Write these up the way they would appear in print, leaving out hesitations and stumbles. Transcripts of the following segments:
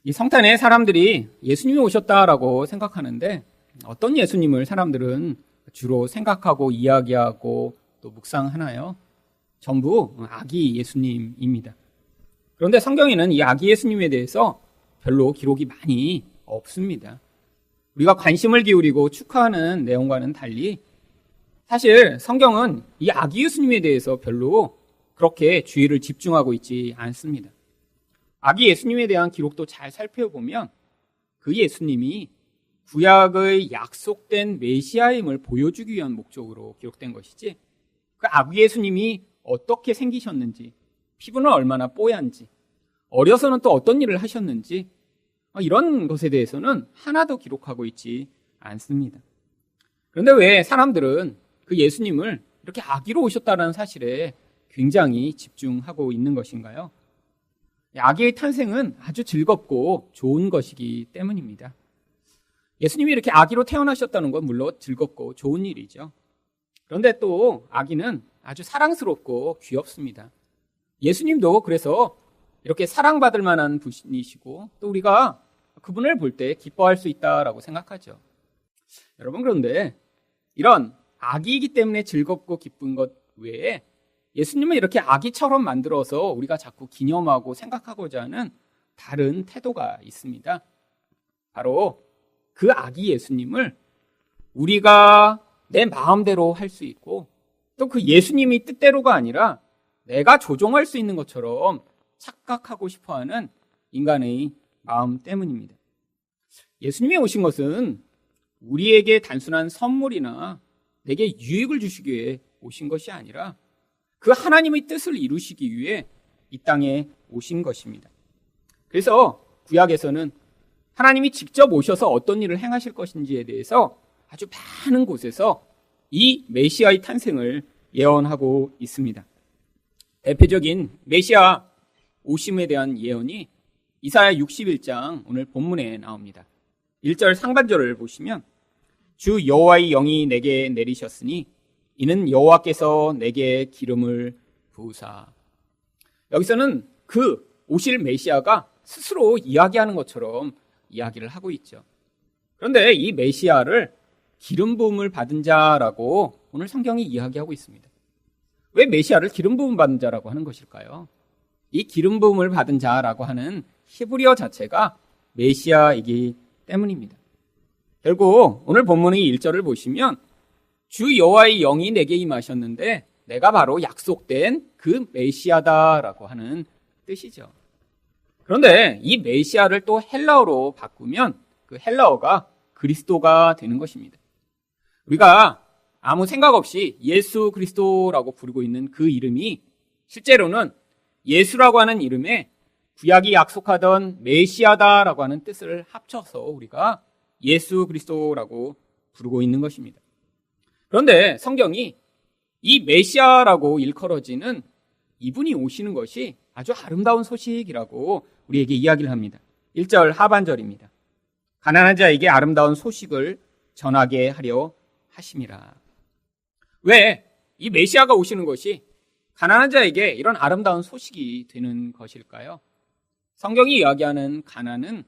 이 성탄에 사람들이 예수님이 오셨다라고 생각하는데 어떤 예수님을 사람들은 주로 생각하고 이야기하고 또 묵상하나요? 전부 아기 예수님입니다. 그런데 성경에는 이 아기 예수님에 대해서 별로 기록이 많이 없습니다. 우리가 관심을 기울이고 축하하는 내용과는 달리 사실 성경은 이 아기 예수님에 대해서 별로 그렇게 주의를 집중하고 있지 않습니다. 아기 예수님에 대한 기록도 잘 살펴보면 그 예수님이 구약의 약속된 메시아임을 보여주기 위한 목적으로 기록된 것이지 그 아기 예수님이 어떻게 생기셨는지, 피부는 얼마나 뽀얀지, 어려서는 또 어떤 일을 하셨는지 이런 것에 대해서는 하나도 기록하고 있지 않습니다. 그런데 왜 사람들은 그 예수님을 이렇게 아기로 오셨다는 사실에 굉장히 집중하고 있는 것인가요? 아기의 탄생은 아주 즐겁고 좋은 것이기 때문입니다. 예수님이 이렇게 아기로 태어나셨다는 건 물론 즐겁고 좋은 일이죠. 그런데 또 아기는 아주 사랑스럽고 귀엽습니다. 예수님도 그래서 이렇게 사랑받을 만한 분이시고 또 우리가 그분을 볼 때 기뻐할 수 있다라고 생각하죠. 여러분, 그런데 이런 아기이기 때문에 즐겁고 기쁜 것 외에 예수님을 이렇게 아기처럼 만들어서 우리가 자꾸 기념하고 생각하고자 하는 다른 태도가 있습니다. 바로 그 아기 예수님을 우리가 내 마음대로 할 수 있고 또 그 예수님이 뜻대로가 아니라 내가 조종할 수 있는 것처럼 착각하고 싶어하는 인간의 마음 때문입니다. 예수님이 오신 것은 우리에게 단순한 선물이나 내게 유익을 주시기 위해 오신 것이 아니라 그 하나님의 뜻을 이루시기 위해 이 땅에 오신 것입니다. 그래서 구약에서는 하나님이 직접 오셔서 어떤 일을 행하실 것인지에 대해서 아주 많은 곳에서 이 메시아의 탄생을 예언하고 있습니다. 대표적인 메시아 오심에 대한 예언이 이사야 61장 오늘 본문에 나옵니다. 1절 상반절을 보시면 주 여호와의 영이 내게 내리셨으니 이는 여호와께서 내게 기름을 부으사. 여기서는 그 오실 메시아가 스스로 이야기하는 것처럼 이야기를 하고 있죠. 그런데 이 메시아를 기름 부음을 받은 자라고 오늘 성경이 이야기하고 있습니다. 왜 메시아를 기름 부음 받은 자라고 하는 것일까요? 이 기름 부음을 받은 자라고 하는 히브리어 자체가 메시아이기 때문입니다. 결국 오늘 본문의 1절을 보시면 주 여호와의 영이 내게 임하셨는데 내가 바로 약속된 그 메시아다라고 하는 뜻이죠. 그런데 이 메시아를 또 헬라어로 바꾸면 그 헬라어가 그리스도가 되는 것입니다. 우리가 아무 생각 없이 예수 그리스도라고 부르고 있는 그 이름이 실제로는 예수라고 하는 이름에 구약이 약속하던 메시아다라고 하는 뜻을 합쳐서 우리가 예수 그리스도라고 부르고 있는 것입니다. 그런데 성경이 이 메시아라고 일컬어지는 이분이 오시는 것이 아주 아름다운 소식이라고 우리에게 이야기를 합니다. 1절 하반절입니다. 가난한 자에게 아름다운 소식을 전하게 하려 하심이라. 왜 이 메시아가 오시는 것이 가난한 자에게 이런 아름다운 소식이 되는 것일까요? 성경이 이야기하는 가난은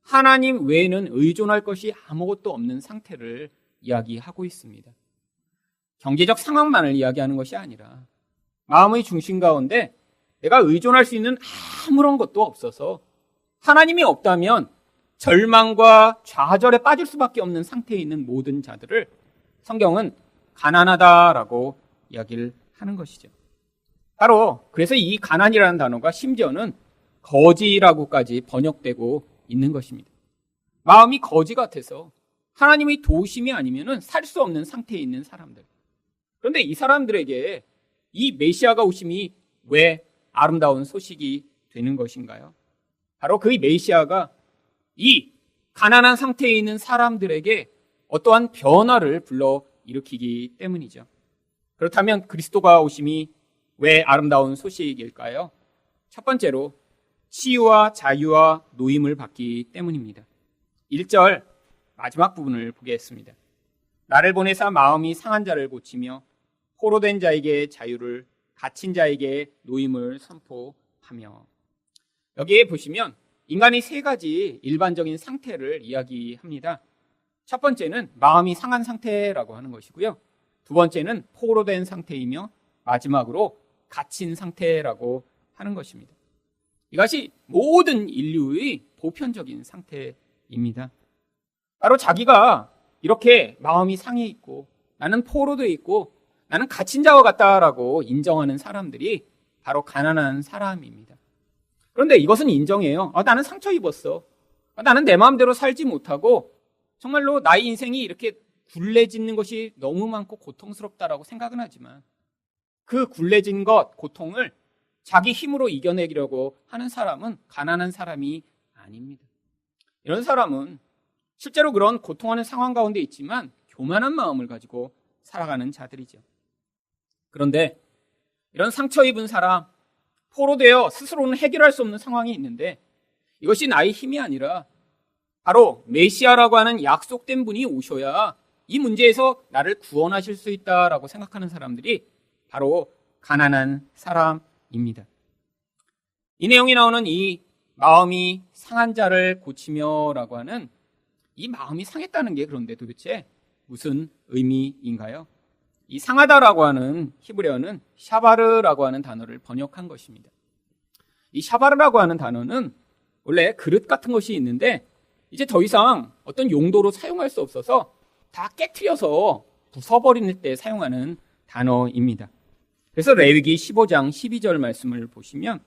하나님 외에는 의존할 것이 아무것도 없는 상태를 이야기하고 있습니다. 경제적 상황만을 이야기하는 것이 아니라 마음의 중심 가운데 내가 의존할 수 있는 아무런 것도 없어서 하나님이 없다면 절망과 좌절에 빠질 수밖에 없는 상태에 있는 모든 자들을 성경은 가난하다라고 이야기를 하는 것이죠. 바로 그래서 이 가난이라는 단어가 심지어는 거지라고까지 번역되고 있는 것입니다. 마음이 거지 같아서 하나님의 도우심이 아니면 살 수 없는 상태에 있는 사람들. 그런데 이 사람들에게 이 메시아가 오심이 왜 아름다운 소식이 되는 것인가요? 바로 그 메시아가 이 가난한 상태에 있는 사람들에게 어떠한 변화를 불러일으키기 때문이죠. 그렇다면 그리스도가 오심이 왜 아름다운 소식일까요? 첫 번째로 치유와 자유와 노임을 받기 때문입니다. 1절 마지막 부분을 보겠습니다. 나를 보내사 마음이 상한 자를 고치며 포로된 자에게 자유를, 갇힌 자에게 노임을 선포하며. 여기에 보시면 인간의 세 가지 일반적인 상태를 이야기합니다. 첫 번째는 마음이 상한 상태라고 하는 것이고요. 두 번째는 포로된 상태이며 마지막으로 갇힌 상태라고 하는 것입니다. 이것이 모든 인류의 보편적인 상태입니다. 바로 자기가 이렇게 마음이 상해 있고 나는 포로되어 있고 나는 갇힌 자와 같다라고 인정하는 사람들이 바로 가난한 사람입니다. 그런데 이것은 인정해요. 나는 상처 입었어. 나는 내 마음대로 살지 못하고 정말로 나의 인생이 이렇게 굴레짓는 것이 너무 많고 고통스럽다라고 생각은 하지만 그 굴레진 것, 고통을 자기 힘으로 이겨내려고 하는 사람은 가난한 사람이 아닙니다. 이런 사람은 실제로 그런 고통하는 상황 가운데 있지만 교만한 마음을 가지고 살아가는 자들이죠. 그런데 이런 상처 입은 사람, 포로되어 스스로는 해결할 수 없는 상황이 있는데 이것이 나의 힘이 아니라 바로 메시아라고 하는 약속된 분이 오셔야 이 문제에서 나를 구원하실 수 있다라고 생각하는 사람들이 바로 가난한 사람입니다. 이 내용이 나오는 이 마음이 상한 자를 고치며라고 하는 이 마음이 상했다는 게 그런데 도대체 무슨 의미인가요? 이 상하다라고 하는 히브리어는 샤바르라고 하는 단어를 번역한 것입니다. 이 샤바르라고 하는 단어는 원래 그릇 같은 것이 있는데 이제 더 이상 어떤 용도로 사용할 수 없어서 다 깨트려서 부숴버리는 때 사용하는 단어입니다. 그래서 레위기 15장 12절 말씀을 보시면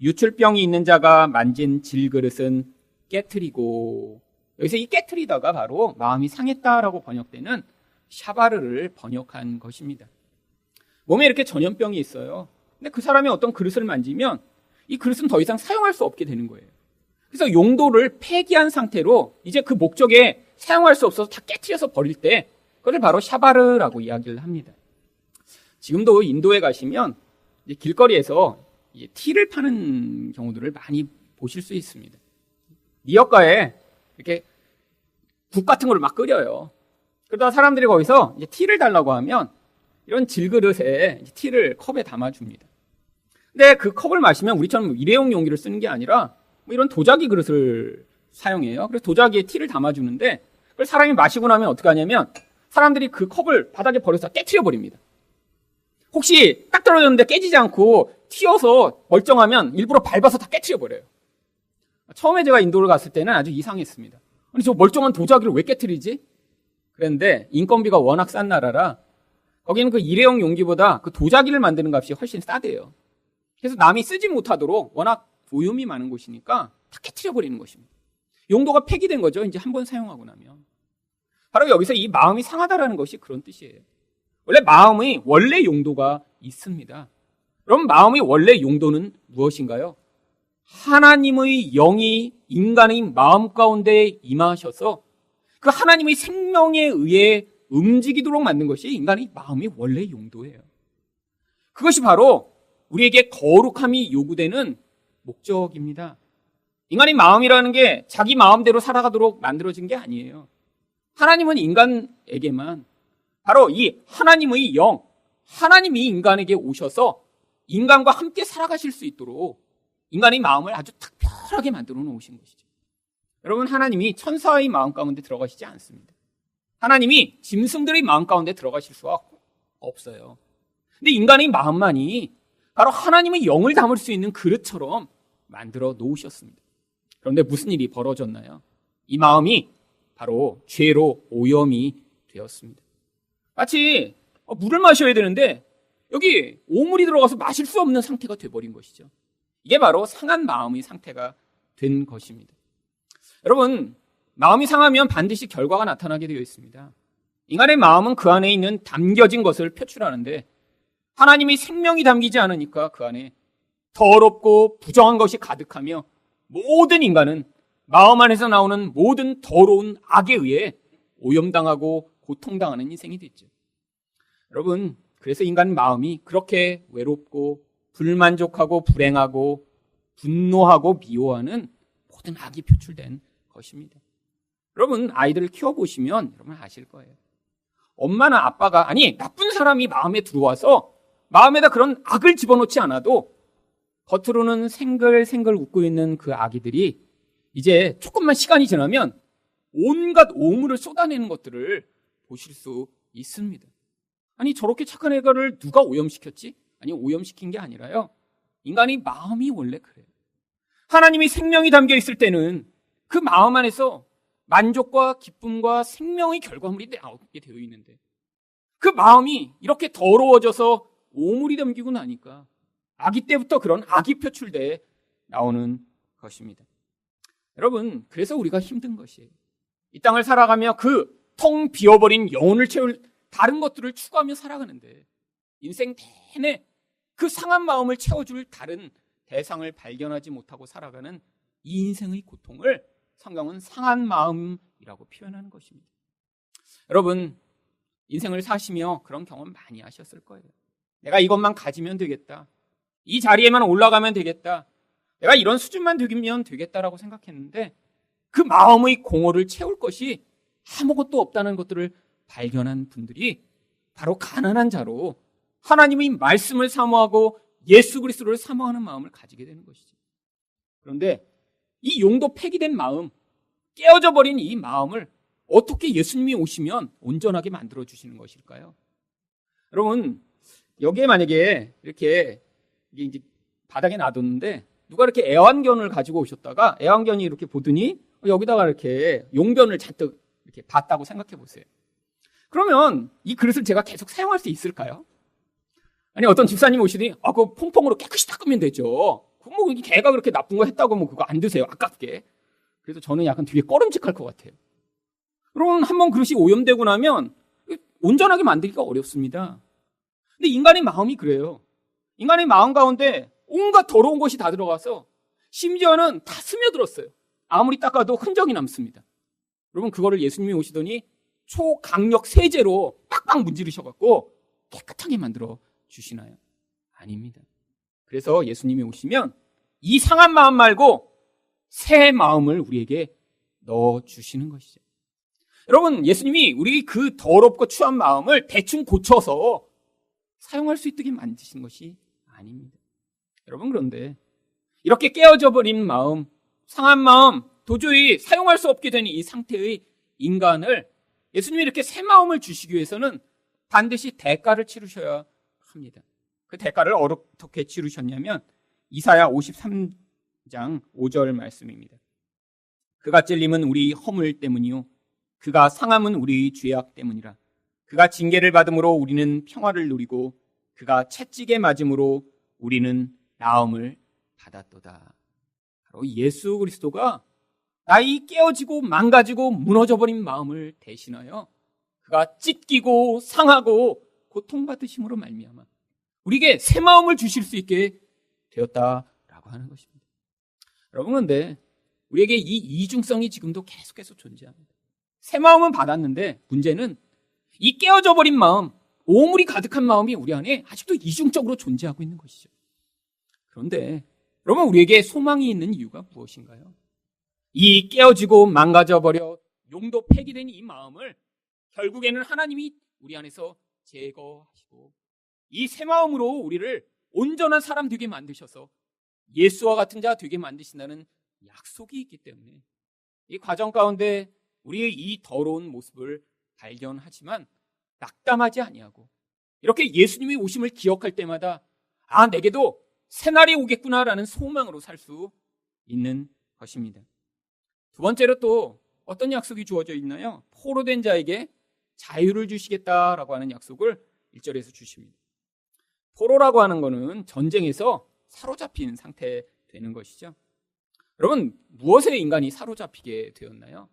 유출병이 있는 자가 만진 질그릇은 깨트리고, 여기서 이 깨트리다가 바로 마음이 상했다라고 번역되는 샤바르를 번역한 것입니다. 몸에 이렇게 전염병이 있어요. 근데 그 사람이 어떤 그릇을 만지면 이 그릇은 더 이상 사용할 수 없게 되는 거예요. 그래서 용도를 폐기한 상태로 이제 그 목적에 사용할 수 없어서 다 깨트려서 버릴 때 그걸 바로 샤바르라고 이야기를 합니다. 지금도 인도에 가시면 이제 길거리에서 이제 티를 파는 경우들을 많이 보실 수 있습니다. 미역가에 이렇게 국 같은 걸 막 끓여요. 그러다 사람들이 거기서 이제 티를 달라고 하면 이런 질그릇에 이제 티를 컵에 담아줍니다. 근데 그 컵을 마시면 우리처럼 일회용 용기를 쓰는 게 아니라 뭐 이런 도자기 그릇을 사용해요. 그래서 도자기에 티를 담아주는데 그걸 사람이 마시고 나면 어떻게 하냐면 사람들이 그 컵을 바닥에 버려서 깨트려 버립니다. 혹시 딱 떨어졌는데 깨지지 않고 튀어서 멀쩡하면 일부러 밟아서 다 깨트려 버려요. 처음에 제가 인도를 갔을 때는 아주 이상했습니다. 아니 저 멀쩡한 도자기를 왜 깨트리지? 그런데 인건비가 워낙 싼 나라라 거기는 그 일회용 용기보다 그 도자기를 만드는 값이 훨씬 싸대요. 그래서 남이 쓰지 못하도록 워낙 오염이 많은 곳이니까 다 깨트려 버리는 것입니다. 용도가 폐기된 거죠. 이제 한 번 사용하고 나면. 바로 여기서 이 마음이 상하다라는 것이 그런 뜻이에요. 원래 마음의 원래 용도가 있습니다. 그럼 마음의 원래 용도는 무엇인가요? 하나님의 영이 인간의 마음 가운데 임하셔서 그 하나님의 생명에 의해 움직이도록 만든 것이 인간의 마음의 원래 용도예요. 그것이 바로 우리에게 거룩함이 요구되는 목적입니다. 인간의 마음이라는 게 자기 마음대로 살아가도록 만들어진 게 아니에요. 하나님은 인간에게만 바로 이 하나님의 영, 하나님이 인간에게 오셔서 인간과 함께 살아가실 수 있도록 인간의 마음을 아주 특별하게 만들어 놓으신 것이죠. 여러분, 하나님이 천사의 마음 가운데 들어가시지 않습니다. 하나님이 짐승들의 마음 가운데 들어가실 수가 없어요. 근데 인간의 마음만이 바로 하나님의 영을 담을 수 있는 그릇처럼 만들어 놓으셨습니다. 그런데 무슨 일이 벌어졌나요? 이 마음이 바로 죄로 오염이 되었습니다. 마치 물을 마셔야 되는데 여기 오물이 들어가서 마실 수 없는 상태가 돼버린 것이죠. 이게 바로 상한 마음의 상태가 된 것입니다. 여러분, 마음이 상하면 반드시 결과가 나타나게 되어 있습니다. 인간의 마음은 그 안에 있는 담겨진 것을 표출하는데 하나님의 생명이 담기지 않으니까 그 안에 더럽고 부정한 것이 가득하며 모든 인간은 마음 안에서 나오는 모든 더러운 악에 의해 오염당하고 고통당하는 인생이 됐죠. 여러분, 그래서 인간 마음이 그렇게 외롭고 불만족하고 불행하고 분노하고 미워하는 모든 악이 표출된 것입니다. 여러분, 아이들을 키워보시면 여러분 아실 거예요. 엄마나 아빠가 아니 나쁜 사람이 마음에 들어와서 마음에다 그런 악을 집어넣지 않아도 겉으로는 생글생글 웃고 있는 그 아기들이 이제 조금만 시간이 지나면 온갖 오물을 쏟아내는 것들을 보실 수 있습니다. 아니, 저렇게 착한 애가를 누가 오염시켰지? 아니, 오염시킨 게 아니라요, 인간의 마음이 원래 그래요. 하나님이 생명이 담겨 있을 때는 그 마음 안에서 만족과 기쁨과 생명의 결과물이 나오게 되어 있는데, 그 마음이 이렇게 더러워져서 오물이 담기고 나니까 아기 때부터 그런 악이 표출돼 나오는 것입니다. 여러분, 그래서 우리가 힘든 것이에요. 이 땅을 살아가며 그 텅 비어버린 영혼을 채울 다른 것들을 추구하며 살아가는데, 인생 내내 그 상한 마음을 채워줄 다른 대상을 발견하지 못하고 살아가는 이 인생의 고통을 성경은 상한 마음이라고 표현하는 것입니다. 여러분, 인생을 사시며 그런 경험 많이 하셨을 거예요. 내가 이것만 가지면 되겠다, 이 자리에만 올라가면 되겠다, 내가 이런 수준만 되면 되겠다라고 생각했는데, 그 마음의 공허를 채울 것이 아무것도 없다는 것들을 발견한 분들이 바로 가난한 자로 하나님의 말씀을 사모하고 예수 그리스도를 사모하는 마음을 가지게 되는 것이죠. 그런데 이 용도 폐기된 마음, 깨어져 버린 이 마음을 어떻게 예수님이 오시면 온전하게 만들어 주시는 것일까요? 여러분, 여기에 만약에 이렇게 이게 이제 바닥에 놔뒀는데 누가 이렇게 애완견을 가지고 오셨다가 애완견이 이렇게 보더니 여기다가 이렇게 용변을 잔뜩 이렇게 봤다고 생각해 보세요. 그러면 이 그릇을 제가 계속 사용할 수 있을까요? 아니, 어떤 집사님 오시더니 그거 퐁퐁으로 깨끗이 닦으면 되죠. 뭐 개가 그렇게 나쁜 거 했다고 뭐 그거 안 드세요, 아깝게. 그래서 저는 약간 되게 꺼름직할 것 같아요. 여러분, 한번 그릇이 오염되고 나면 온전하게 만들기가 어렵습니다. 근데 인간의 마음이 그래요. 인간의 마음 가운데 온갖 더러운 것이 다 들어가서 심지어는 다 스며들었어요. 아무리 닦아도 흔적이 남습니다. 여러분, 그거를 예수님이 오시더니 초강력 세제로 빡빡 문지르셔갖고 깨끗하게 만들어 주시나요? 아닙니다. 그래서 예수님이 오시면 이 상한 마음 말고 새 마음을 우리에게 넣어주시는 것이죠. 여러분, 예수님이 우리 그 더럽고 추한 마음을 대충 고쳐서 사용할 수 있게 만드신 것이 아닙니다. 여러분, 그런데 이렇게 깨어져 버린 마음, 상한 마음, 도저히 사용할 수 없게 된 이 상태의 인간을 예수님이 이렇게 새 마음을 주시기 위해서는 반드시 대가를 치르셔야 합니다. 그 대가를 어떻게 치르셨냐면 이사야 53장 5절 말씀입니다. 그가 찔림은 우리 허물 때문이요 그가 상함은 우리 죄악 때문이라. 그가 징계를 받음으로 우리는 평화를 누리고 그가 채찍에 맞음으로 우리는 나음을 받았도다. 바로 예수 그리스도가 나의 깨어지고 망가지고 무너져버린 마음을 대신하여 그가 찢기고 상하고 고통받으심으로 말미암아 우리에게 새 마음을 주실 수 있게 되었다라고 하는 것입니다. 여러분, 그런데 우리에게 이 이중성이 지금도 계속해서 존재합니다. 새 마음은 받았는데 문제는 이 깨어져 버린 마음, 오물이 가득한 마음이 우리 안에 아직도 이중적으로 존재하고 있는 것이죠. 그런데 여러분, 우리에게 소망이 있는 이유가 무엇인가요? 이 깨어지고 망가져버려 용도 폐기된 이 마음을 결국에는 하나님이 우리 안에서 제거하시고 이 새 마음으로 우리를 온전한 사람 되게 만드셔서 예수와 같은 자 되게 만드신다는 약속이 있기 때문에 이 과정 가운데 우리의 이 더러운 모습을 발견하지만 낙담하지 아니하고 이렇게 예수님이 오심을 기억할 때마다 내게도 새날이 오겠구나라는 소망으로 살 수 있는 것입니다. 두 번째로 또 어떤 약속이 주어져 있나요? 포로된 자에게 자유를 주시겠다라고 하는 약속을 1절에서 주십니다. 포로라고 하는 것은 전쟁에서 사로잡힌 상태 되는 것이죠. 여러분, 무엇에 인간이 사로잡히게 되었나요?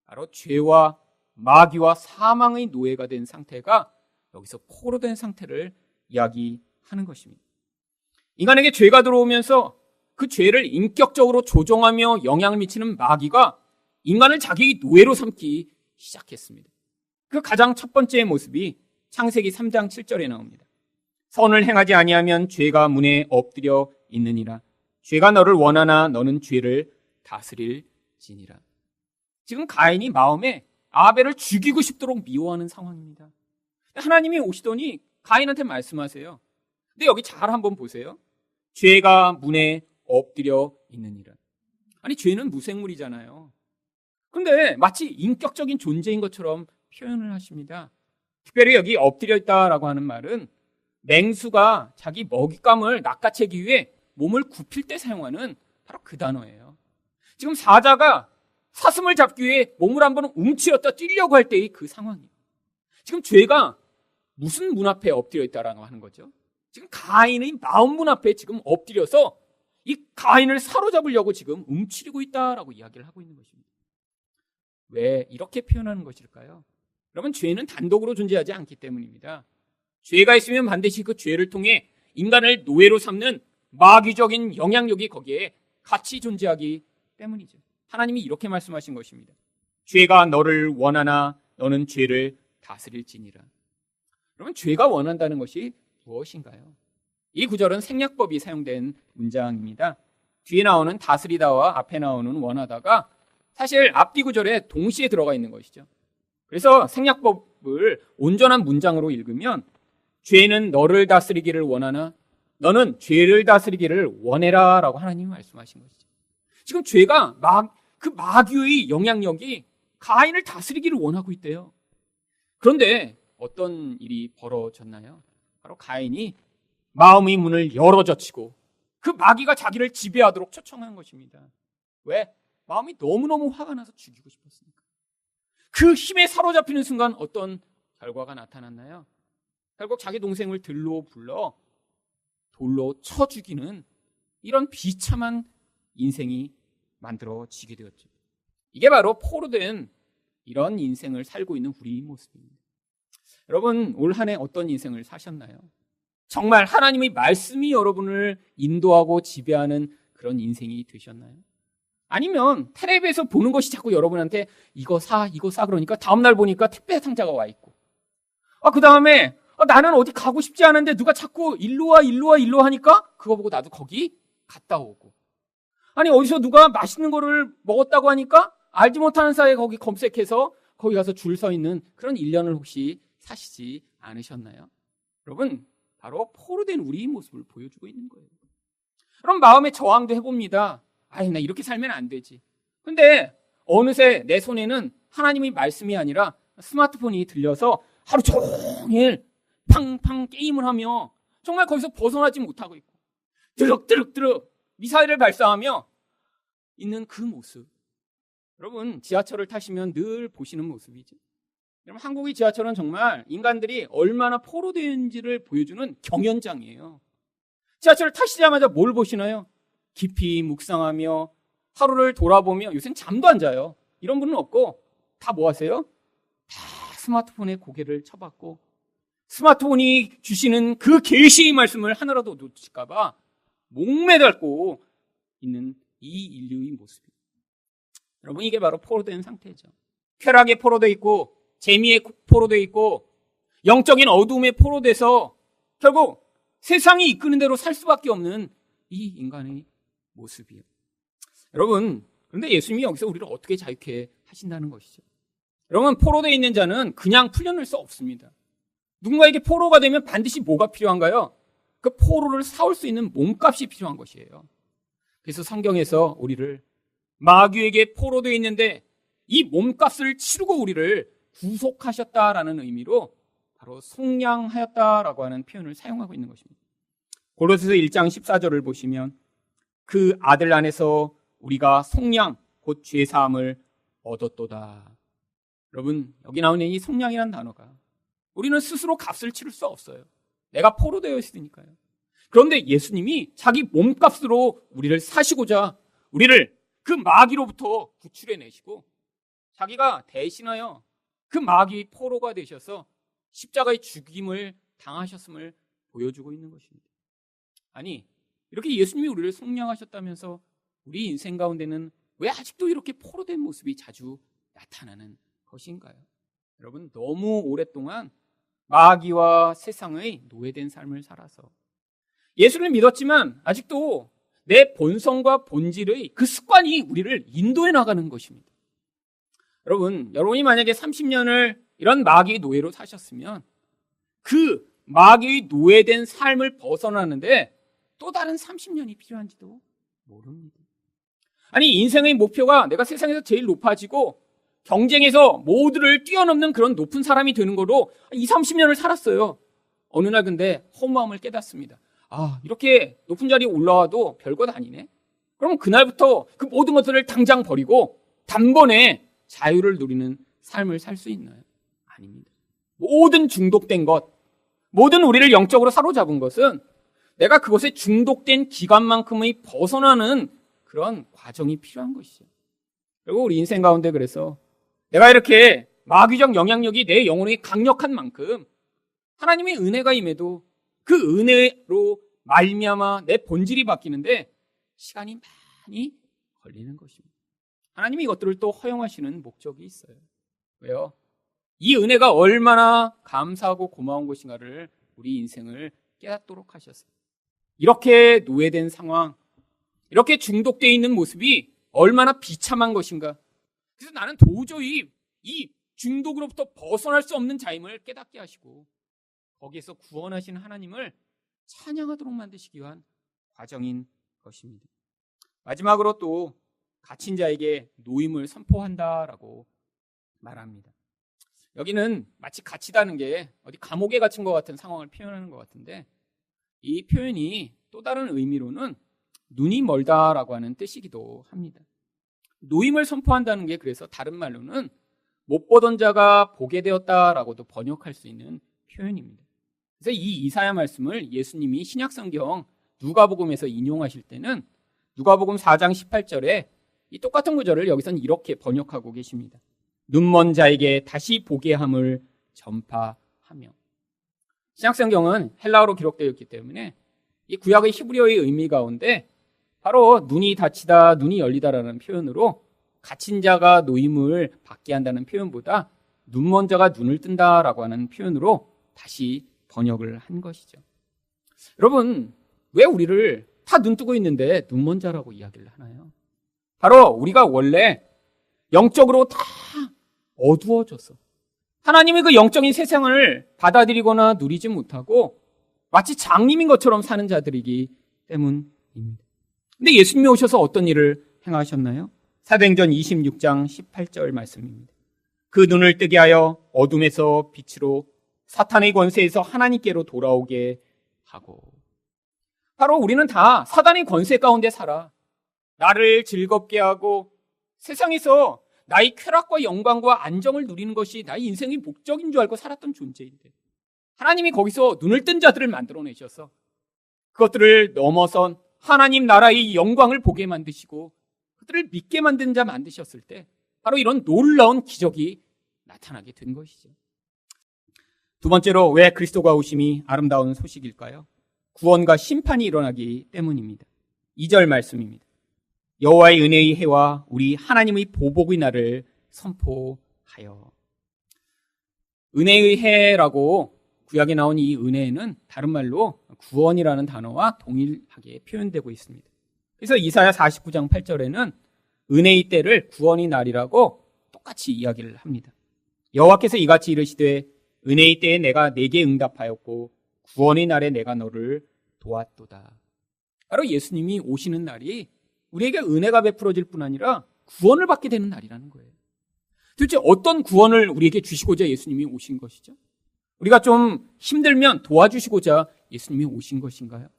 바로 죄와 마귀와 사망의 노예가 된 상태가 여기서 포로된 상태를 이야기하는 것입니다. 인간에게 죄가 들어오면서 그 죄를 인격적으로 조종하며 영향을 미치는 마귀가 인간을 자기의 노예로 삼기 시작했습니다. 그 가장 첫 번째 모습이 창세기 3장 7절에 나옵니다. 선을 행하지 아니하면 죄가 문에 엎드려 있느니라. 죄가 너를 원하나 너는 죄를 다스릴지니라. 지금 가인이 마음에 아벨을 죽이고 싶도록 미워하는 상황입니다. 하나님이 오시더니 가인한테 말씀하세요. 근데 여기 잘 한번 보세요. 죄가 문에 엎드려 있느니라. 아니, 죄는 무생물이잖아요. 근데 마치 인격적인 존재인 것처럼 표현을 하십니다. 특별히 여기 엎드려 있다라고 하는 말은 맹수가 자기 먹잇감을 낚아채기 위해 몸을 굽힐 때 사용하는 바로 그 단어예요. 지금 사자가 사슴을 잡기 위해 몸을 한번 움츠렸다 뛰려고 할 때의 그 상황이에요. 지금 죄가 무슨 문 앞에 엎드려 있다라고 하는 거죠? 지금 가인의 마음 문 앞에 지금 엎드려서 이 가인을 사로잡으려고 지금 움츠리고 있다라고 이야기를 하고 있는 것입니다. 왜 이렇게 표현하는 것일까요? 여러분, 죄는 단독으로 존재하지 않기 때문입니다. 죄가 있으면 반드시 그 죄를 통해 인간을 노예로 삼는 마귀적인 영향력이 거기에 같이 존재하기 때문이죠. 하나님이 이렇게 말씀하신 것입니다. 죄가 너를 원하나 너는 죄를 다스릴지니라. 그러면 죄가 원한다는 것이 무엇인가요? 이 구절은 생략법이 사용된 문장입니다. 뒤에 나오는 다스리다와 앞에 나오는 원하다가 사실 앞뒤 구절에 동시에 들어가 있는 것이죠. 그래서 생략법을 온전한 문장으로 읽으면 죄는 너를 다스리기를 원하나 너는 죄를 다스리기를 원해라 라고 하나님이 말씀하신 것이죠. 지금 죄가 그 마귀의 영향력이 가인을 다스리기를 원하고 있대요. 그런데 어떤 일이 벌어졌나요? 바로 가인이 마음의 문을 열어젖히고 그 마귀가 자기를 지배하도록 초청한 것입니다. 왜? 마음이 너무너무 화가 나서 죽이고 싶었으니까. 그 힘에 사로잡히는 순간 어떤 결과가 나타났나요? 결국 자기 동생을 들로 불러 돌로 쳐 죽이는 이런 비참한 인생이 만들어지게 되었죠. 이게 바로 포로된 이런 인생을 살고 있는 우리의 모습입니다. 여러분, 올 한 해 어떤 인생을 사셨나요? 정말 하나님의 말씀이 여러분을 인도하고 지배하는 그런 인생이 되셨나요? 아니면 텔레비에서 보는 것이 자꾸 여러분한테 이거 사 그러니까 다음날 보니까 택배 상자가 와 있고 그 다음에 나는 어디 가고 싶지 않은데 누가 자꾸 일로 와 하니까 그거 보고 나도 거기 갔다 오고, 아니 어디서 누가 맛있는 거를 먹었다고 하니까 알지 못하는 사이에 거기 검색해서 거기 가서 줄 서 있는 그런 일련을 혹시 사시지 않으셨나요? 여러분, 바로 포로된 우리의 모습을 보여주고 있는 거예요. 그럼 마음의 저항도 해봅니다. 나 이렇게 살면 안 되지. 근데 어느새 내 손에는 하나님의 말씀이 아니라 스마트폰이 들려서 하루 종일 팡팡 게임을 하며 정말 거기서 벗어나지 못하고 있고 드럭드럭 미사일을 발사하며 있는 그 모습. 여러분, 지하철을 타시면 늘 보시는 모습이죠. 여러분, 한국의 지하철은 정말 인간들이 얼마나 포로되는지를 보여주는 경연장이에요. 지하철을 타시자마자 뭘 보시나요? 깊이 묵상하며 하루를 돌아보며, 요새는 잠도 안 자요. 이런 분은 없고 다 뭐 하세요? 다 스마트폰에 고개를 쳐박고 스마트폰이 주시는 그 계시의 말씀을 하나라도 놓칠까 봐 목매달고 있는 이 인류의 모습이에요. 여러분, 이게 바로 포로된 상태죠. 쾌락에 포로되어 있고 재미에 포로되어 있고 영적인 어두움에 포로돼서 결국 세상이 이끄는 대로 살 수밖에 없는 이 인간의 모습이에요. 여러분, 그런데 예수님이 여기서 우리를 어떻게 자유케 하신다는 것이죠. 여러분, 포로되어 있는 자는 그냥 풀려날 수 없습니다. 누군가에게 포로가 되면 반드시 뭐가 필요한가요? 그 포로를 사올 수 있는 몸값이 필요한 것이에요. 그래서 성경에서 우리를 마귀에게 포로되어 있는데 이 몸값을 치르고 우리를 구속하셨다라는 의미로 바로 속량하였다라고 하는 표현을 사용하고 있는 것입니다. 고린도서 1장 14절을 보시면 그 아들 안에서 우리가 속량 곧 죄사함을 얻었도다. 여러분, 여기 나오는 이 속량이라는 단어가 우리는 스스로 값을 치를 수 없어요. 내가 포로되어 있으니까요. 그런데 예수님이 자기 몸값으로 우리를 사시고자 우리를 그 마귀로부터 구출해내시고 자기가 대신하여 그 마귀 포로가 되셔서 십자가의 죽임을 당하셨음을 보여주고 있는 것입니다. 아니, 이렇게 예수님이 우리를 속량하셨다면서 우리 인생 가운데는 왜 아직도 이렇게 포로된 모습이 자주 나타나는 것인가요? 여러분, 너무 오랫동안 마귀와 세상의 노예된 삶을 살아서 예수를 믿었지만 아직도 내 본성과 본질의 그 습관이 우리를 인도해 나가는 것입니다. 여러분이 만약에 30년을 이런 마귀의 노예로 사셨으면 그 마귀의 노예된 삶을 벗어나는데 또 다른 30년이 필요한지도 모릅니다. 아니, 인생의 목표가 내가 세상에서 제일 높아지고 경쟁에서 모두를 뛰어넘는 그런 높은 사람이 되는 거로 20, 30년을 살았어요. 어느 날 근데 허무함을 깨닫습니다. 아, 이렇게 높은 자리에 올라와도 별것 아니네. 그럼 그날부터 그 모든 것들을 당장 버리고 단번에 자유를 누리는 삶을 살 수 있나요? 아닙니다. 모든 중독된 것, 모든 우리를 영적으로 사로잡은 것은 내가 그것에 중독된 기간만큼의 벗어나는 그런 과정이 필요한 것이죠. 그리고 우리 인생 가운데 그래서 내가 이렇게 마귀적 영향력이 내 영혼에 강력한 만큼 하나님의 은혜가 임해도 그 은혜로 말미암아 내 본질이 바뀌는데 시간이 많이 걸리는 것입니다. 하나님이 이것들을 또 허용하시는 목적이 있어요. 왜요? 이 은혜가 얼마나 감사하고 고마운 것인가를 우리 인생을 깨닫도록 하셨어요. 이렇게 노예된 상황, 이렇게 중독되어 있는 모습이 얼마나 비참한 것인가. 그래서 나는 도저히 이 중독으로부터 벗어날 수 없는 자임을 깨닫게 하시고 거기에서 구원하신 하나님을 찬양하도록 만드시기 위한 과정인 것입니다. 마지막으로 또 갇힌 자에게 노임을 선포한다라고 말합니다. 여기는 마치 갇히다는 게 어디 감옥에 갇힌 것 같은 상황을 표현하는 것 같은데 이 표현이 또 다른 의미로는 눈이 멀다라고 하는 뜻이기도 합니다. 노임을 선포한다는 게 그래서 다른 말로는 못 보던 자가 보게 되었다라고도 번역할 수 있는 표현입니다. 그래서 이 이사야 말씀을 예수님이 신약성경 누가복음에서 인용하실 때는 누가복음 4장 18절에 이 똑같은 구절을 여기서는 이렇게 번역하고 계십니다. 눈먼 자에게 다시 보게 함을 전파하며. 신약성경은 헬라어로 기록되어 있기 때문에 이 구약의 히브리어의 의미 가운데 바로 눈이 닫히다, 눈이 열리다라는 표현으로 갇힌 자가 노임을 받게 한다는 표현보다 눈먼 자가 눈을 뜬다라고 하는 표현으로 다시 번역을 한 것이죠. 여러분, 왜 우리를 다 눈 뜨고 있는데 눈먼 자라고 이야기를 하나요? 바로 우리가 원래 영적으로 다 어두워져서 하나님의 그 영적인 세상을 받아들이거나 누리지 못하고 마치 장님인 것처럼 사는 자들이기 때문입니다. 근데 예수님이 오셔서 어떤 일을 행하셨나요? 사도행전 26장 18절 말씀입니다. 그 눈을 뜨게 하여 어둠에서 빛으로 사탄의 권세에서 하나님께로 돌아오게 하고. 바로 우리는 다 사단의 권세 가운데 살아 나를 즐겁게 하고 세상에서 나의 쾌락과 영광과 안정을 누리는 것이 나의 인생의 목적인 줄 알고 살았던 존재인데 하나님이 거기서 눈을 뜬 자들을 만들어내셔서 그것들을 넘어선 하나님 나라의 영광을 보게 만드시고 그들을 믿게 만든 자 만드셨을 때 바로 이런 놀라운 기적이 나타나게 된 것이죠. 두 번째로 왜 그리스도가 오심이 아름다운 소식일까요? 구원과 심판이 일어나기 때문입니다. 2절 말씀입니다. 여호와의 은혜의 해와 우리 하나님의 보복의 날을 선포하여. 은혜의 해라고 구약에 나온 이 은혜는 다른 말로 구원이라는 단어와 동일하게 표현되고 있습니다. 그래서 이사야 49장 8절에는 은혜의 때를 구원의 날이라고 똑같이 이야기를 합니다. 여호와께서 이같이 이르시되 은혜의 때에 내가 네게 응답하였고 구원의 날에 내가 너를 도왔도다. 바로 예수님이 오시는 날이 우리에게 은혜가 베풀어질 뿐 아니라 구원을 받게 되는 날이라는 거예요. 도대체 어떤 구원을 우리에게 주시고자 예수님이 오신 것이죠? 우리가 좀 힘들면 도와주시고자 예수님이 오신 것인가요?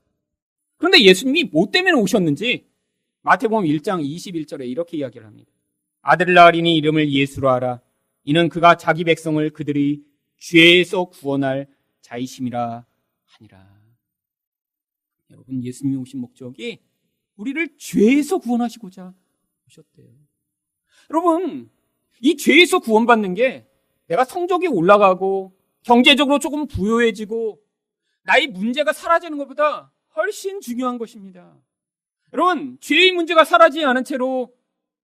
그런데 예수님이 뭐 때문에 오셨는지 마태복음 1장 21절에 이렇게 이야기를 합니다. 아들을 낳으리니 이름을 예수로 하라. 이는 그가 자기 백성을 그들의 죄에서 구원할 자이심이라 하니라. 여러분, 예수님이 오신 목적이 우리를 죄에서 구원하시고자 오셨대요. 여러분, 이 죄에서 구원받는 게 내가 성적이 올라가고 경제적으로 조금 부유해지고 나의 문제가 사라지는 것보다 훨씬 중요한 것입니다. 여러분, 죄의 문제가 사라지지 않은 채로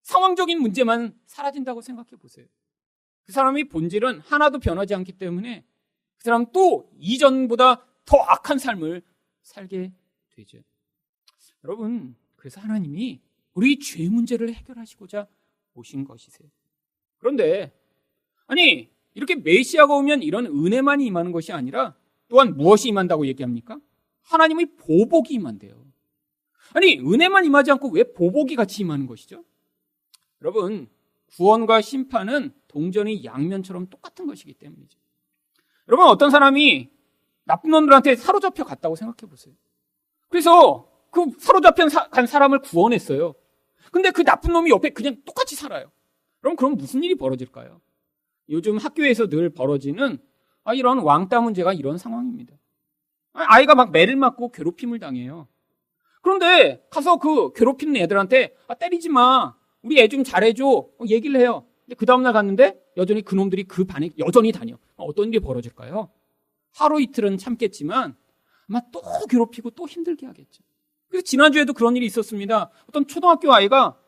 상황적인 문제만 사라진다고 생각해 보세요. 그 사람의 본질은 하나도 변하지 않기 때문에 그 사람은 또 이전보다 더 악한 삶을 살게 되죠. 여러분, 그래서 하나님이 우리 죄 문제를 해결하시고자 오신 것이세요. 그런데 아니, 이렇게 메시아가 오면 이런 은혜만이 임하는 것이 아니라 또한 무엇이 임한다고 얘기합니까? 하나님의 보복이 임한대요. 아니, 은혜만 임하지 않고 왜 보복이 같이 임하는 것이죠? 여러분, 구원과 심판은 동전이 양면처럼 똑같은 것이기 때문이죠. 여러분, 어떤 사람이 나쁜 놈들한테 사로잡혀 갔다고 생각해 보세요. 그래서 그 사로잡혀 간 사람을 구원했어요. 근데 그 나쁜 놈이 옆에 그냥 똑같이 살아요. 그럼 무슨 일이 벌어질까요? 요즘 학교에서 늘 벌어지는 이런 왕따 문제가 이런 상황입니다. 아이가 막 매를 맞고 괴롭힘을 당해요. 그런데 가서 그 괴롭히는 애들한테 때리지 마. 우리 애 좀 잘해줘. 얘기를 해요. 근데 그 다음날 갔는데 여전히 그놈들이 그 반에 여전히 다녀. 어떤 일이 벌어질까요? 하루 이틀은 참겠지만 아마 또 괴롭히고 또 힘들게 하겠죠. 그래서 지난주에도 그런 일이 있었습니다. 어떤 초등학교 아이가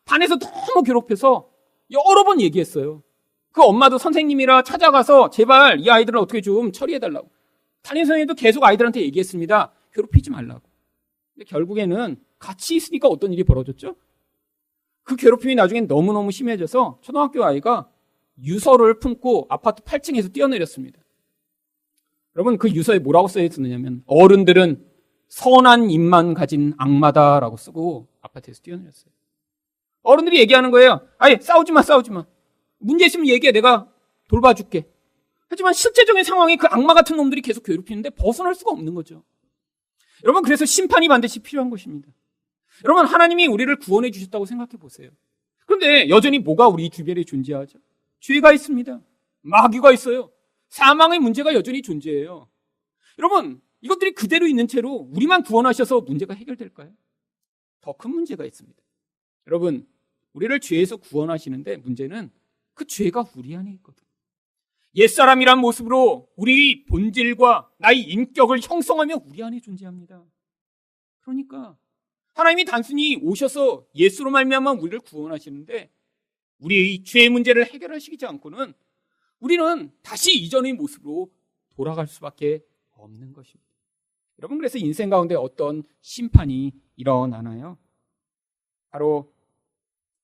반에서 너무 괴롭혀서 여러 번 얘기했어요. 그 엄마도 선생님이라 찾아가서 제발 이 아이들을 어떻게 좀 처리해달라고. 담임선생님도 계속 아이들한테 얘기했습니다. 괴롭히지 말라고. 근데 결국에는 같이 있으니까 어떤 일이 벌어졌죠? 그 괴롭힘이 나중엔 너무너무 심해져서 초등학교 아이가 유서를 품고 아파트 8층에서 뛰어내렸습니다. 여러분, 그 유서에 뭐라고 써있었느냐면 어른들은 선한 입만 가진 악마다라고 쓰고 아파트에서 뛰어내렸어요. 어른들이 얘기하는 거예요. 싸우지 마. 문제 있으면 얘기해. 내가 돌봐줄게. 하지만 실제적인 상황에 그 악마 같은 놈들이 계속 괴롭히는데 벗어날 수가 없는 거죠. 여러분, 그래서 심판이 반드시 필요한 것입니다. 여러분, 하나님이 우리를 구원해 주셨다고 생각해 보세요. 그런데 여전히 뭐가 우리 주변에 존재하죠? 죄가 있습니다. 마귀가 있어요. 사망의 문제가 여전히 존재해요. 여러분, 이것들이 그대로 있는 채로 우리만 구원하셔서 문제가 해결될까요? 더 큰 문제가 있습니다. 여러분, 우리를 죄에서 구원하시는데 문제는 그 죄가 우리 안에 있거든요. 옛사람이란 모습으로 우리 본질과 나의 인격을 형성하며 우리 안에 존재합니다. 그러니까 하나님이 단순히 오셔서 예수로 말미암아 우리를 구원하시는데 우리의 죄의 문제를 해결하시지 않고는 우리는 다시 이전의 모습으로 돌아갈 수밖에 없는 것입니다. 여러분, 그래서 인생 가운데 어떤 심판이 일어나나요? 바로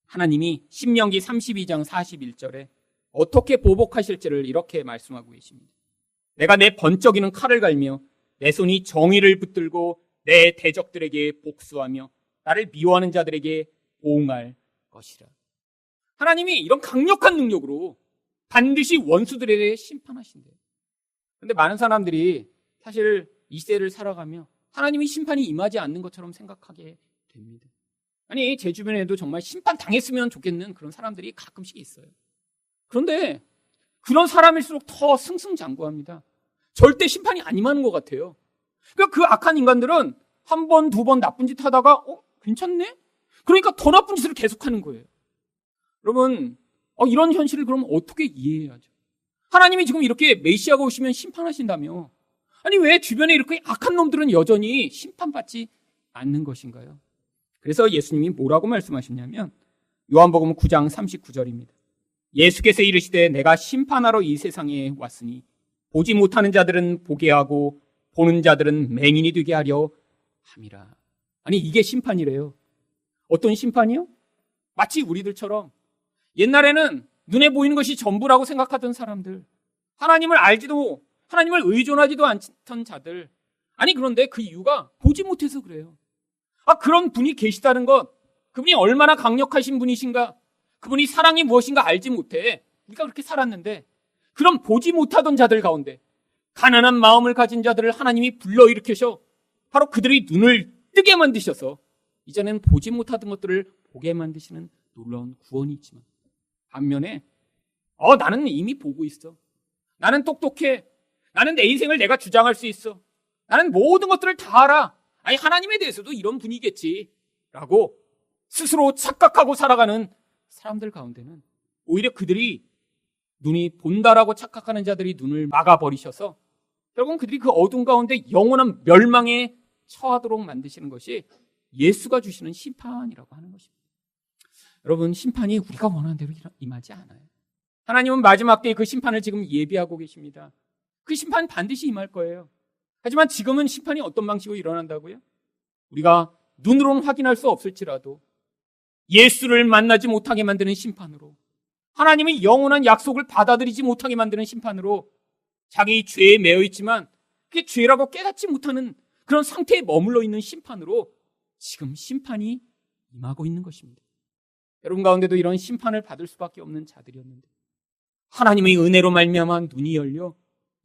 하나님이 신명기 32장 41절에 어떻게 보복하실지를 이렇게 말씀하고 계십니다. 내가 내 번쩍이는 칼을 갈며 내 손이 정의를 붙들고 내 대적들에게 복수하며 나를 미워하는 자들에게 보응할 것이라. 하나님이 이런 강력한 능력으로 반드시 원수들에 대해 심판하신대요. 그런데 많은 사람들이 사실 이 세를 살아가며 하나님이 심판이 임하지 않는 것처럼 생각하게 됩니다. 아니, 제 주변에도 정말 심판 당했으면 좋겠는 그런 사람들이 가끔씩 있어요. 그런데 그런 사람일수록 더 승승장구합니다. 절대 심판이 안 임하는 것 같아요. 그러니까 그 악한 인간들은 한 번, 두 번 나쁜 짓 하다가 괜찮네? 그러니까 더 나쁜 짓을 계속하는 거예요. 여러분, 이런 현실을 그럼 어떻게 이해해야죠? 하나님이 지금 이렇게 메시아가 오시면 심판하신다며 아니, 왜 주변에 이렇게 악한 놈들은 여전히 심판받지 않는 것인가요? 그래서 예수님이 뭐라고 말씀하셨냐면 요한복음 9장 39절입니다. 예수께서 이르시되 내가 심판하러 이 세상에 왔으니 보지 못하는 자들은 보게 하고 보는 자들은 맹인이 되게 하려 함이라. 아니, 이게 심판이래요. 어떤 심판이요? 마치 우리들처럼 옛날에는 눈에 보이는 것이 전부라고 생각하던 사람들, 하나님을 알지도 하나님을 의존하지도 않던 자들. 아니, 그런데 그 이유가 보지 못해서 그래요. 그런 분이 계시다는 것, 그분이 얼마나 강력하신 분이신가, 그분이 사랑이 무엇인가 알지 못해 우리가 그렇게 살았는데, 그럼 보지 못하던 자들 가운데 가난한 마음을 가진 자들을 하나님이 불러일으켜서 바로 그들의 눈을 뜨게 만드셔서 이제는 보지 못하던 것들을 보게 만드시는 놀라운 구원이 있지만, 반면에 나는 이미 보고 있어, 나는 똑똑해, 나는 내 인생을 내가 주장할 수 있어, 나는 모든 것들을 다 알아, 아니 하나님에 대해서도 이런 분이겠지 라고 스스로 착각하고 살아가는 사람들 가운데는 오히려 그들이 눈이 본다라고 착각하는 자들이 눈을 막아버리셔서 결국은 그들이 그 어둠 가운데 영원한 멸망에 처하도록 만드시는 것이 예수가 주시는 심판이라고 하는 것입니다. 여러분, 심판이 우리가 원하는 대로 임하지 않아요. 하나님은 마지막 때에 그 심판을 지금 예비하고 계십니다. 그 심판 반드시 임할 거예요. 하지만 지금은 심판이 어떤 방식으로 일어난다고요? 우리가 눈으로는 확인할 수 없을지라도 예수를 만나지 못하게 만드는 심판으로, 하나님의 영원한 약속을 받아들이지 못하게 만드는 심판으로, 자기 죄에 매여 있지만 그게 죄라고 깨닫지 못하는 그런 상태에 머물러 있는 심판으로 지금 심판이 임하고 있는 것입니다. 여러분 가운데도 이런 심판을 받을 수밖에 없는 자들이었는데 하나님의 은혜로 말미암아 눈이 열려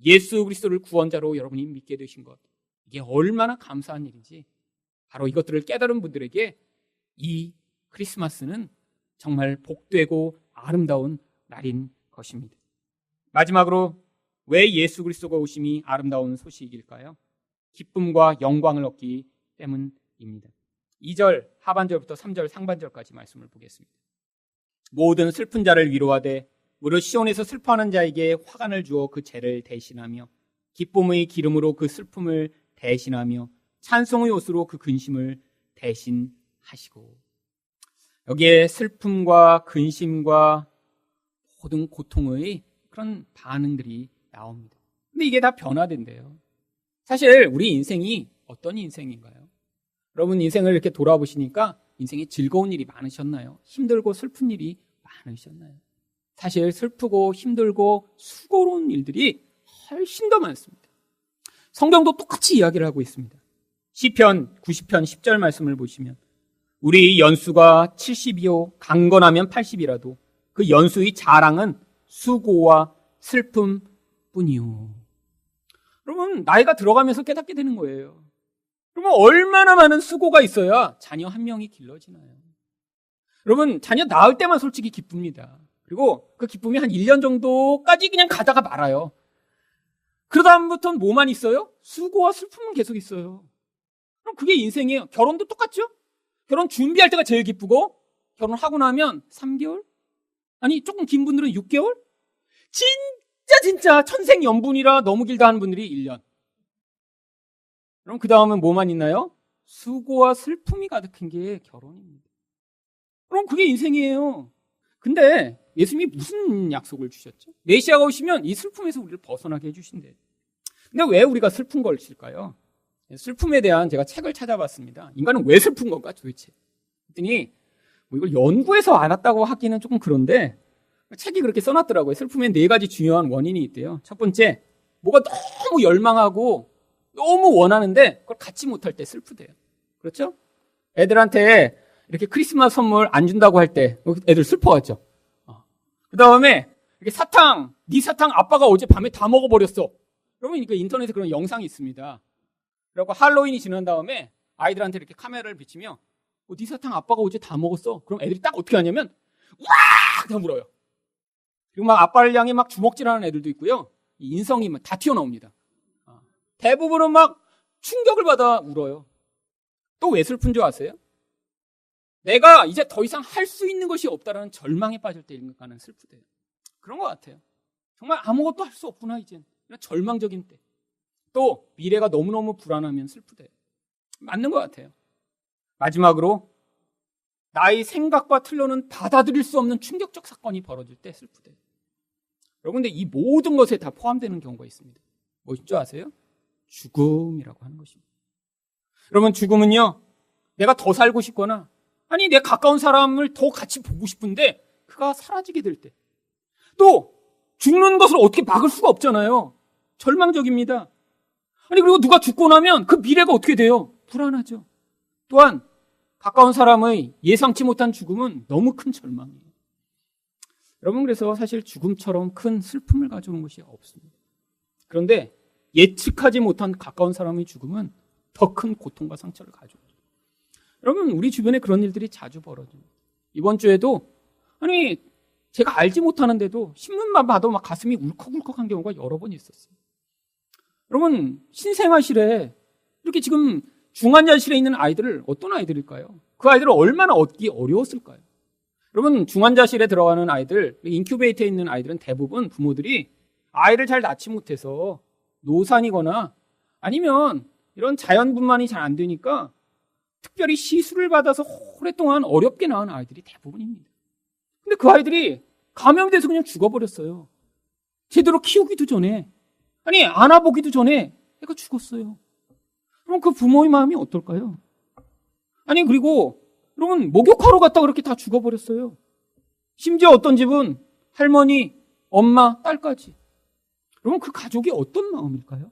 예수 그리스도를 구원자로 여러분이 믿게 되신 것, 이게 얼마나 감사한 일인지 바로 이것들을 깨달은 분들에게 이 크리스마스는 정말 복되고 아름다운 날인 것입니다. 마지막으로 왜 예수 그리스도가 오심이 아름다운 소식일까요? 기쁨과 영광을 얻기 때문입니다. 2절 하반절부터 3절 상반절까지 말씀을 보겠습니다. 모든 슬픈 자를 위로하되 무릇 시온에서 슬퍼하는 자에게 화관을 주어 그 죄를 대신하며 기쁨의 기름으로 그 슬픔을 대신하며 찬송의 옷으로 그 근심을 대신하시고. 여기에 슬픔과 근심과 모든 고통의 그런 반응들이 나옵니다. 근데 이게 다 변화된대요. 사실 우리 인생이 어떤 인생인가요? 여러분 인생을 이렇게 돌아보시니까 인생에 즐거운 일이 많으셨나요? 힘들고 슬픈 일이 많으셨나요? 사실 슬프고 힘들고 수고로운 일들이 훨씬 더 많습니다. 성경도 똑같이 이야기를 하고 있습니다. 시편 90편 10절 말씀을 보시면 우리 연수가 70이요 강건하면 80이라도 그 연수의 자랑은 수고와 슬픔 뿐이요. 여러분 나이가 들어가면서 깨닫게 되는 거예요. 그러면 얼마나 많은 수고가 있어야 자녀 한 명이 길러지나요? 여러분 자녀 낳을 때만 솔직히 기쁩니다. 그리고 그 기쁨이 한 1년 정도까지 그냥 가다가 말아요. 그러다음부터는 뭐만 있어요? 수고와 슬픔은 계속 있어요. 그럼 그게 인생이에요. 결혼도 똑같죠? 결혼 준비할 때가 제일 기쁘고 결혼하고 나면 3개월? 아니 조금 긴 분들은 6개월? 진짜 천생연분이라 너무 길다 하는 분들이 1년. 그럼 그 다음은 뭐만 있나요? 수고와 슬픔이 가득한 게 결혼입니다. 그럼 그게 인생이에요. 근데 예수님이 무슨 약속을 주셨죠? 메시아가 오시면 이 슬픔에서 우리를 벗어나게 해주신대요. 근데 왜 우리가 슬픈 걸일까요? 슬픔에 대한 제가 책을 찾아봤습니다. 인간은 왜 슬픈 건가 도대체? 그랬더니 뭐 이걸 연구해서 알았다고 하기는 조금 그런데 책이 그렇게 써놨더라고요. 슬픔에 4가지 중요한 원인이 있대요. 첫 번째, 뭐가 너무 열망하고 너무 원하는데 그걸 갖지 못할 때 슬프대요. 그렇죠? 애들한테 이렇게 크리스마스 선물 안 준다고 할 때 애들 슬퍼하죠. 그 다음에 이렇게 사탕, 네 사탕 아빠가 어제 밤에 다 먹어버렸어. 그러면 인터넷에 그런 영상이 있습니다. 그리고 할로윈이 지난 다음에 아이들한테 이렇게 카메라를 비치며 네 사탕 아빠가 어제 다 먹었어. 그럼 애들이 딱 어떻게 하냐면 우악! 다 물어요. 그리고 막 아빠를 향해 막 주먹질하는 애들도 있고요. 인성이 막 다 튀어나옵니다. 대부분은 막 충격을 받아 울어요. 또 왜 슬픈 줄 아세요? 내가 이제 더 이상 할 수 있는 것이 없다라는 절망에 빠질 때 인간은 슬프대요. 그런 것 같아요. 정말 아무것도 할 수 없구나 이젠. 이런 절망적인 때. 또 미래가 너무너무 불안하면 슬프대요. 맞는 것 같아요. 마지막으로 나의 생각과 틀로는 받아들일 수 없는 충격적 사건이 벌어질 때 슬프대요. 여러분 근데 이 모든 것에 다 포함되는 경우가 있습니다. 무엇인 줄 아세요? 죽음이라고 하는 것입니다. 여러분 죽음은요, 내가 더 살고 싶거나 아니 내 가까운 사람을 더 같이 보고 싶은데 그가 사라지게 될 때, 또 죽는 것을 어떻게 막을 수가 없잖아요. 절망적입니다. 아니 그리고 누가 죽고 나면 그 미래가 어떻게 돼요? 불안하죠. 또한 가까운 사람의 예상치 못한 죽음은 너무 큰 절망이에요. 여러분 그래서 사실 죽음처럼 큰 슬픔을 가져온 것이 없습니다. 그런데 예측하지 못한 가까운 사람의 죽음은 더 큰 고통과 상처를 가져옵니다. 여러분 우리 주변에 그런 일들이 자주 벌어집니다. 이번 주에도 아니 제가 알지 못하는데도 신문만 봐도 막 가슴이 울컥울컥한 경우가 여러 번 있었어요. 여러분 신생아실에 이렇게 지금 중환자실에 있는 아이들을 어떤 아이들일까요? 그 아이들을 얼마나 얻기 어려웠을까요? 여러분 중환자실에 들어가는 아이들, 인큐베이터에 있는 아이들은 대부분 부모들이 아이를 잘 낳지 못해서 노산이거나 아니면 이런 자연분만이 잘 안 되니까 특별히 시술을 받아서 오랫동안 어렵게 낳은 아이들이 대부분입니다. 근데 그 아이들이 감염이 돼서 그냥 죽어버렸어요. 제대로 키우기도 전에, 아니 안아보기도 전에 애가 죽었어요. 그럼 그 부모의 마음이 어떨까요? 아니 그리고 여러분 목욕하러 갔다 그렇게 다 죽어버렸어요. 심지어 어떤 집은 할머니, 엄마, 딸까지. 여러분 그 가족이 어떤 마음일까요?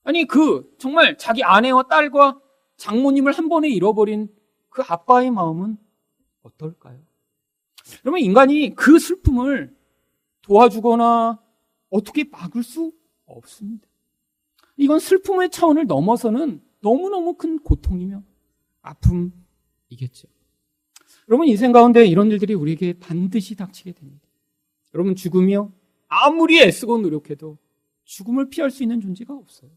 아니 그 정말 자기 아내와 딸과 장모님을 한 번에 잃어버린 그 아빠의 마음은 어떨까요? 그러면 인간이 그 슬픔을 도와주거나 어떻게 막을 수 없습니다. 이건 슬픔의 차원을 넘어서는 너무너무 큰 고통이며 아픔이겠죠. 여러분, 인생 가운데 이런 일들이 우리에게 반드시 닥치게 됩니다. 여러분, 죽음이요, 아무리 애쓰고 노력해도 죽음을 피할 수 있는 존재가 없어요.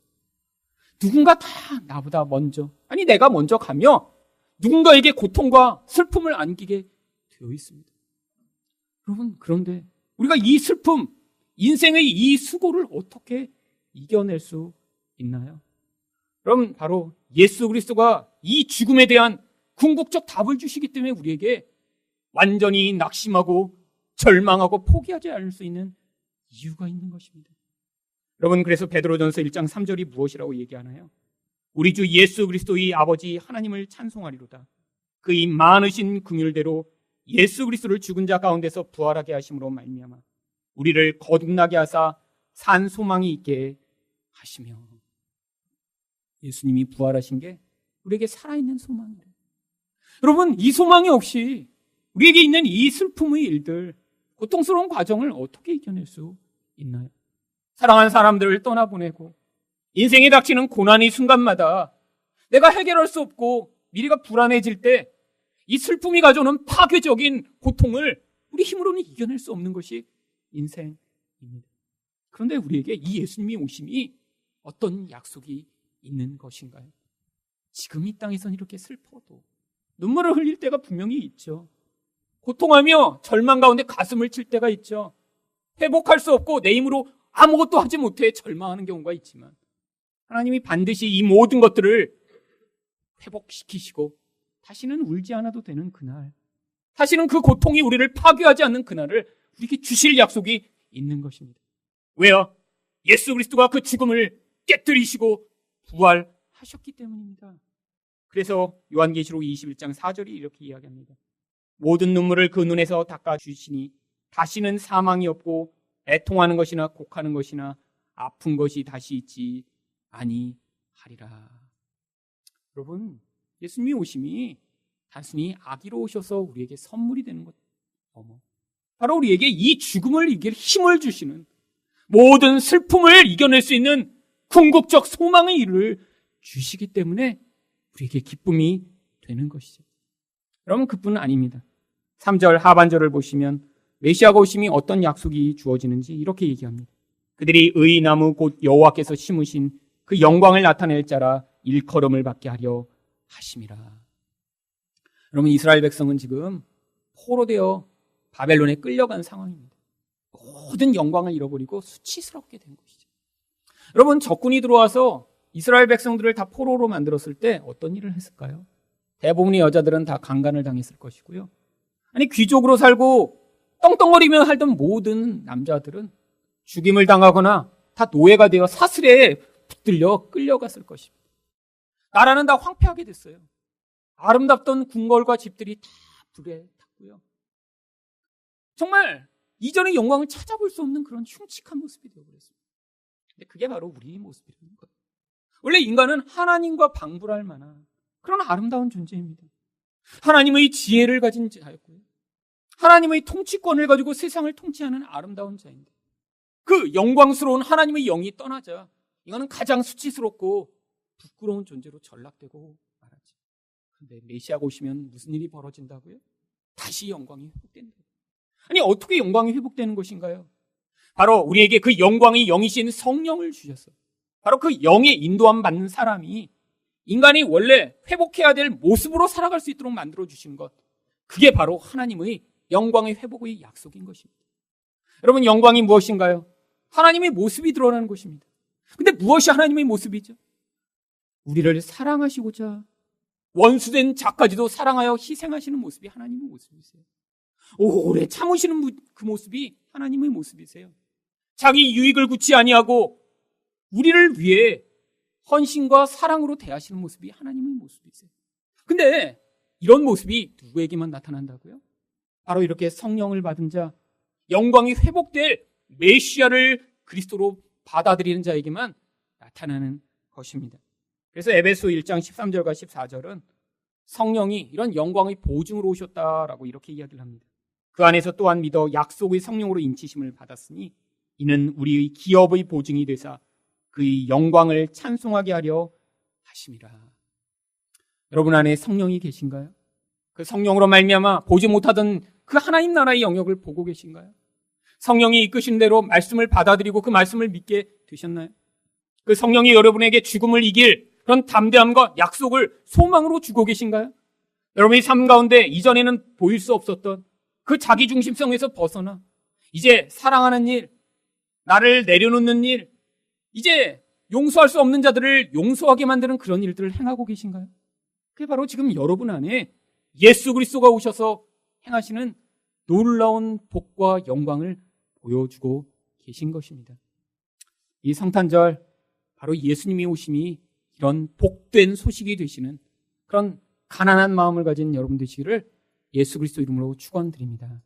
누군가 다 나보다 먼저, 아니 내가 먼저 가며 누군가에게 고통과 슬픔을 안기게 되어 있습니다. 여러분, 그런데 우리가 이 슬픔, 인생의 이 수고를 어떻게 이겨낼 수 있나요? 그럼 바로 예수 그리스도가 이 죽음에 대한 궁극적 답을 주시기 때문에 우리에게 완전히 낙심하고 절망하고 포기하지 않을 수 있는 이유가 있는 것입니다. 여러분, 그래서 베드로전서 1장 3절이 무엇이라고 얘기하나요? 우리 주 예수 그리스도의 아버지 하나님을 찬송하리로다. 그의 많으신 긍휼대로 예수 그리스도를 죽은 자 가운데서 부활하게 하심으로 말미암아 우리를 거듭나게 하사 산 소망이 있게 하시며. 예수님이 부활하신 게 우리에게 살아있는 소망이래요. 여러분, 이 소망이 없이 우리에게 있는 이 슬픔의 일들, 고통스러운 과정을 어떻게 이겨낼 수 있나요? 사랑하는 사람들을 떠나보내고 인생에 닥치는 고난의 순간마다 내가 해결할 수 없고 미래가 불안해질 때 이 슬픔이 가져오는 파괴적인 고통을 우리 힘으로는 이겨낼 수 없는 것이 인생입니다. 그런데 우리에게 이 예수님이 오심이 어떤 약속이 있는 것인가요? 지금 이 땅에선 이렇게 슬퍼도 눈물을 흘릴 때가 분명히 있죠. 고통하며 절망 가운데 가슴을 칠 때가 있죠. 회복할 수 없고 내 힘으로 아무것도 하지 못해 절망하는 경우가 있지만 하나님이 반드시 이 모든 것들을 회복시키시고 다시는 울지 않아도 되는 그날, 다시는 그 고통이 우리를 파괴하지 않는 그날을 우리에게 주실 약속이 있는 것입니다. 왜요? 예수 그리스도가 그 죽음을 깨뜨리시고 부활하셨기 때문입니다. 그래서 요한계시록 21장 4절이 이렇게 이야기합니다. 모든 눈물을 그 눈에서 닦아주시니 다시는 사망이 없고 애통하는 것이나 곡하는 것이나 아픈 것이 다시 있지 아니하리라. 여러분, 예수님이 오심이 단순히 아기로 오셔서 우리에게 선물이 되는 것 어머, 바로 우리에게 이 죽음을 이길 힘을 주시는, 모든 슬픔을 이겨낼 수 있는 궁극적 소망의 일을 주시기 때문에 우리에게 기쁨이 되는 것이죠. 여러분, 그뿐은 아닙니다. 3절 하반절을 보시면 메시아가 오심이 어떤 약속이 주어지는지 이렇게 얘기합니다. 그들이 의의 나무 곧 여호와께서 심으신 그 영광을 나타낼 자라 일컬음을 받게 하려 하심이라. 여러분, 이스라엘 백성은 지금 포로되어 바벨론에 끌려간 상황입니다. 모든 영광을 잃어버리고 수치스럽게 된 것이죠. 여러분, 적군이 들어와서 이스라엘 백성들을 다 포로로 만들었을 때 어떤 일을 했을까요? 대부분의 여자들은 다 강간을 당했을 것이고요. 아니, 귀족으로 살고 떵떵거리며 살던 모든 남자들은 죽임을 당하거나 다 노예가 되어 사슬에 붙들려 끌려갔을 것입니다. 나라는 다 황폐하게 됐어요. 아름답던 궁궐과 집들이 다 불에 탔고요. 정말 이전의 영광을 찾아볼 수 없는 그런 흉측한 모습이 되어버렸습니다. 근데 그게 바로 우리의 모습이라는 거예요. 원래 인간은 하나님과 방불할 만한 그런 아름다운 존재입니다. 하나님의 지혜를 가진 자였고요. 하나님의 통치권을 가지고 세상을 통치하는 아름다운 자인데 그 영광스러운 하나님의 영이 떠나자 이거는 가장 수치스럽고 부끄러운 존재로 전락되고 말하지. 그런데 메시아가 오시면 무슨 일이 벌어진다고요? 다시 영광이 회복된다. 아니, 어떻게 영광이 회복되는 것인가요? 바로 우리에게 그 영광의 영이신 성령을 주셨어요. 바로 그 영의 인도함 받는 사람이 인간이 원래 회복해야 될 모습으로 살아갈 수 있도록 만들어주신 것, 그게 바로 하나님의 영광의 회복의 약속인 것입니다. 여러분, 영광이 무엇인가요? 하나님의 모습이 드러나는 것입니다. 근데 무엇이 하나님의 모습이죠? 우리를 사랑하시고자 원수된 자까지도 사랑하여 희생하시는 모습이 하나님의 모습이세요. 오래 참으시는 그 모습이 하나님의 모습이세요. 자기 유익을 굳이 아니하고 우리를 위해 헌신과 사랑으로 대하시는 모습이 하나님의 모습이세요. 근데 이런 모습이 누구에게만 나타난다고요? 바로 이렇게 성령을 받은 자, 영광이 회복될 메시아를 그리스도로 받아들이는 자에게만 나타나는 것입니다. 그래서 에베소 1장 13절과 14절은 성령이 이런 영광의 보증으로 오셨다라고 이렇게 이야기를 합니다. 그 안에서 또한 믿어 약속의 성령으로 인치심을 받았으니 이는 우리의 기업의 보증이 되사 그의 영광을 찬송하게 하려 하심이라. 여러분 안에 성령이 계신가요? 그 성령으로 말미암아 보지 못하던 그 하나님 나라의 영역을 보고 계신가요? 성령이 이끄신 대로 말씀을 받아들이고 그 말씀을 믿게 되셨나요? 그 성령이 여러분에게 죽음을 이길 그런 담대함과 약속을 소망으로 주고 계신가요? 여러분의 삶 가운데 이전에는 보일 수 없었던 그 자기중심성에서 벗어나 이제 사랑하는 일, 나를 내려놓는 일, 이제 용서할 수 없는 자들을 용서하게 만드는 그런 일들을 행하고 계신가요? 그게 바로 지금 여러분 안에 예수 그리스도가 오셔서 행하시는 놀라운 복과 영광을 보여주고 계신 것입니다. 이 성탄절 바로 예수님이 오심이 이런 복된 소식이 되시는 그런 가난한 마음을 가진 여러분 되시기를 예수 그리스도 이름으로 축원드립니다.